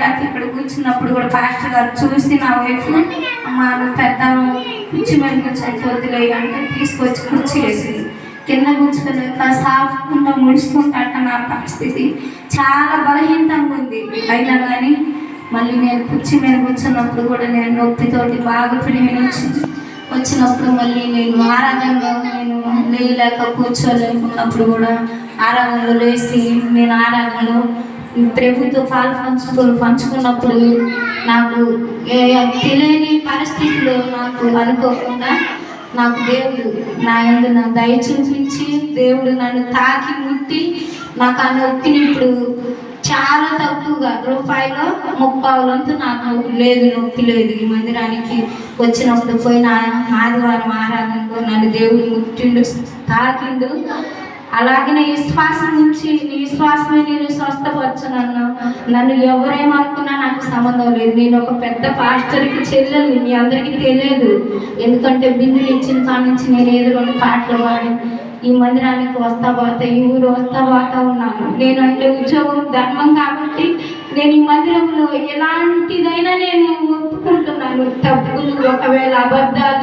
వెళ్ళాక ఇక్కడ కూర్చున్నప్పుడు కూడా పాస్టర్ గారు చూసి నా వైపు మా పెద్ద కుర్చీ మీద కూర్చొని వద్దులే అంటే తీసుకొచ్చి కుర్చీ వేసింది. కింద కూర్చుకోలేక సాఫ్ట్గా ముడుచుకుంటా నా పరిస్థితి చాలా బలహీనంగా ఉంది. అయినా కానీ మళ్ళీ నేను కుర్చీ మీద కూర్చున్నప్పుడు కూడా నేను నొప్పితోటి బాగా వచ్చినప్పుడు మళ్ళీ నేను ఆరాధనలో నేను లేయలేక కూర్చోలేకున్నప్పుడు కూడా ఆరాధనలో లేచి నేను ఆరాధనలో ప్రభుత్వ పాలు పంచుకున్నప్పుడు నాకు తెలియని పరిస్థితుల్లో నాకు అనుకోకుండా నాకు దేవుడు నా యందు నా దయ చూపించి దేవుడు నన్ను తాకి ముట్టి నాకు ఆ నొప్పిని ఇప్పుడు చాలా తక్కువగా రూపాయలు 30 నాకు నొప్పి లేదు. ఈ మందిరానికి వచ్చినప్పుడు పోయిన ఆదివారం ఆరాధనలో నన్ను దేవుడు ముట్టిండు, తాకిండు. అలాగే నీ విశ్వాసం నుంచి నీ విశ్వాసమే నేను స్వస్థపరచనన్నా. నన్ను ఎవరేమనుకున్నా నాకు సంబంధం లేదు. నేను ఒక పెద్ద పాస్టర్కి చెల్లెలు, మీ అందరికీ తెలియదు. ఎందుకంటే బిందులు ఇచ్చిన కాడ నుంచి నేను ఏదో 2 పాటలు పాడి ఈ మందిరానికి వస్తా పోతా ఈ ఊరు వస్తా పోతా ఉన్నాను. నేను అంటే ఉద్యోగం ధర్మం కాబట్టి నేను ఈ మందిరంలో ఎలాంటిదైనా నేను ఒప్పుకుంటున్నాను. తప్పులు ఒకవేళ అబద్ధాలు